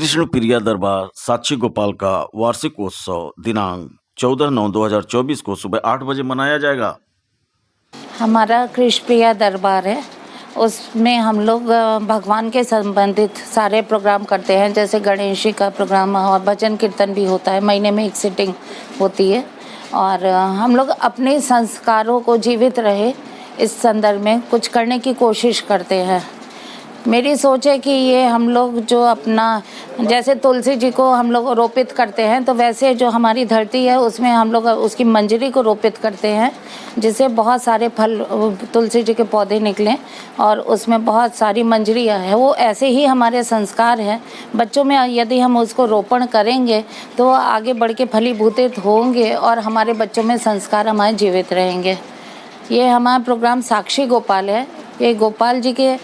कृष्ण प्रिया दरबार साक्षी गोपाल का वार्षिक उत्सव दिनांक 14/9/2024 को सुबह 8 बजे मनाया जाएगा। हमारा कृष्ण प्रिया दरबार है, उसमें हम लोग भगवान के संबंधित सारे प्रोग्राम करते हैं, जैसे गणेश जी का प्रोग्राम और भजन कीर्तन भी होता है। महीने में एक सिटिंग होती है और हम लोग अपने संस्कारों को जीवित रहे इस संदर्भ में कुछ करने की कोशिश करते हैं। मेरी सोच है कि ये हम लोग जो अपना जैसे तुलसी जी को हम लोग रोपित करते हैं, तो वैसे जो हमारी धरती है उसमें हम लोग उसकी मंजरी को रोपित करते हैं, जिससे बहुत सारे फल तुलसी जी के पौधे निकलें और उसमें बहुत सारी मंजरियाँ हैं। वो ऐसे ही हमारे संस्कार हैं। बच्चों में यदि हम उसको रोपण करेंगे तो आगे बढ़ के फलीभूतित होंगे और हमारे बच्चों में संस्कार हमारे जीवित रहेंगे। ये हमारा प्रोग्राम साक्षी गोपाल है। ये गोपाल जी के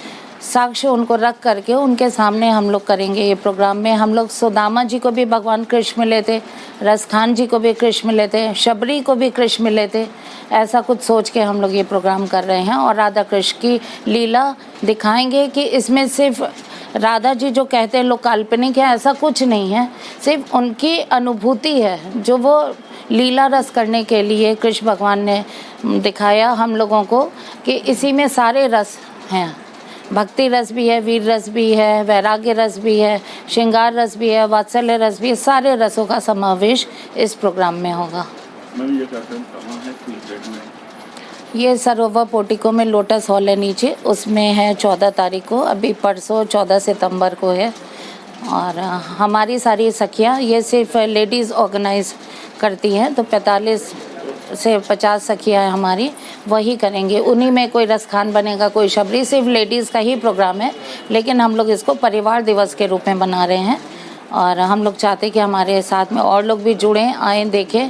साक्ष्य उनको रख करके उनके सामने हम लोग करेंगे। ये प्रोग्राम में हम लोग सुदामा जी को भी भगवान कृष्ण मिले थे, रसखान जी को भी कृष्ण मिले थे, शबरी को भी कृष्ण मिले थे। ऐसा कुछ सोच के हम लोग ये प्रोग्राम कर रहे हैं और राधा कृष्ण की लीला दिखाएंगे कि इसमें सिर्फ राधा जी जो कहते हैं लोग काल्पनिक है, ऐसा कुछ नहीं है। सिर्फ उनकी अनुभूति है जो वो लीला रस करने के लिए कृष्ण भगवान ने दिखाया हम लोगों को कि इसी में सारे रस हैं। भक्ति रस भी है, वीर रस भी है, वैराग्य रस भी है, श्रृंगार रस भी है, वात्सल्य रस भी है। सारे रसों का समावेश इस प्रोग्राम में होगा। मैम, ये कार्यक्रम कहाँ है? फुल प्लेट में ये सरोवर पोर्टिको में लोटस हॉल है नीचे, उसमें है 14 तारीख को। अभी परसों 14 सितंबर को है। और हमारी सारी सखियाँ, ये सिर्फ लेडीज़ ऑर्गेनाइज करती हैं, तो 45 से 50 सखियाँ हमारी वही करेंगे। उन्हीं में कोई रसखान बनेगा, कोई शबरी। सिर्फ लेडीज़ का ही प्रोग्राम है, लेकिन हम लोग इसको परिवार दिवस के रूप में बना रहे हैं और हम लोग चाहते कि हमारे साथ में और लोग भी जुड़ें, आएँ, देखें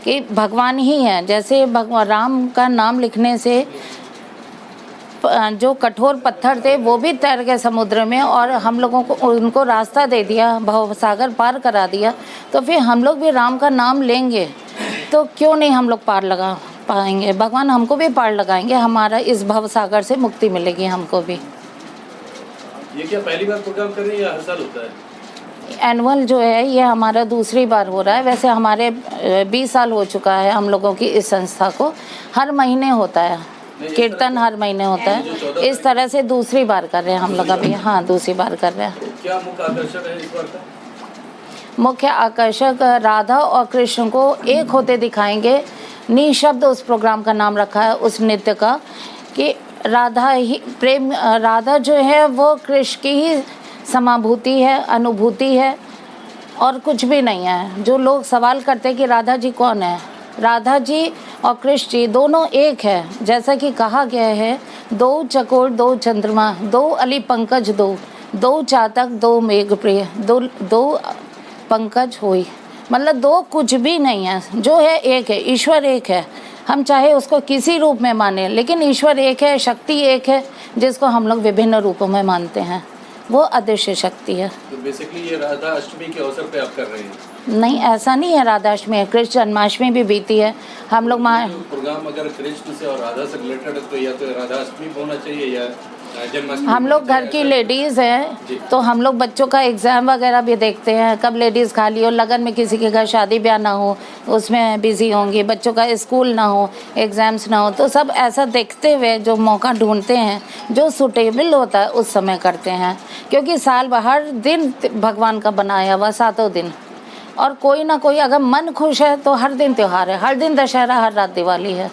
कि भगवान ही है। जैसे भगवान राम का नाम लिखने से जो कठोर पत्थर थे वो भी तैर गए समुद्र में और हम लोगों को उनको रास्ता दे दिया, भवसागर पार करा दिया। तो फिर हम लोग भी राम का नाम लेंगे तो क्यों नहीं हम लोग पार लगा पाएंगे। भगवान हमको भी पार लगाएंगे, हमारा इस भवसागर से मुक्ति मिलेगी हमको भी। ये क्या पहली बार प्रोग्राम कर रहे हैं या हर साल होता है? एनुअल जो है ये हमारा दूसरी बार हो रहा है। वैसे हमारे 20 साल हो चुका है हम लोगों की इस संस्था को। हर महीने होता है कीर्तन, हर महीने होता है। इस तरह से दूसरी बार कर रहे हैं हम लोग अभी। हाँ, दूसरी बार कर रहे हैं। क्या मुख्य आकर्षण है इस बार का? मुख्य आकर्षक राधा और कृष्ण को एक होते दिखाएंगे। निशब्द उस प्रोग्राम का नाम रखा है उस नृत्य का कि राधा ही प्रेम, राधा जो है वो कृष्ण की ही समाभूति है, अनुभूति है और कुछ भी नहीं है। जो लोग सवाल करते हैं कि राधा जी कौन है, राधा जी और कृष्ण जी दोनों एक है। जैसा कि कहा गया है, दो चकोर दो चंद्रमा, दो अली पंकज दो चातक दो मेघ प्रिय, दो पंकज होई। मतलब दो कुछ भी नहीं है, जो है एक है। ईश्वर एक है, हम चाहे उसको किसी रूप में माने, लेकिन ईश्वर एक है, शक्ति एक है, जिसको हम लोग विभिन्न रूपों में मानते हैं। वो अदृश्य शक्ति है। तो बेसिकली ये राधा अष्टमी के अवसर पे आप कर रहे हैं? नहीं, ऐसा नहीं है। राधा अष्टमी है, कृष्ण जन्माष्टमी भी बीती है। हम लोग प्रोग्राम अगर कृष्ण से और राधा से रिलेटेड है तो या तो राधा अष्टमी होना चाहिए या जन्माष्टमी। हम लोग घर की लेडीज़ हैं तो हम लोग बच्चों का एग्ज़ाम वगैरह भी देखते हैं। कब लेडीज़ खाली हो, लगन में किसी के घर शादी ब्याह ना हो, उसमें बिज़ी होंगी, बच्चों का स्कूल ना हो, एग्ज़ाम्स ना हो, तो सब ऐसा देखते हुए जो मौका ढूंढते हैं, जो सूटेबल होता है उस समय करते हैं। क्योंकि साल भर हर दिन भगवान का बनाया हुआ 7 दिन, और कोई ना कोई अगर मन खुश है तो हर दिन त्यौहार है, हर दिन दशहरा, हर रात दिवाली है।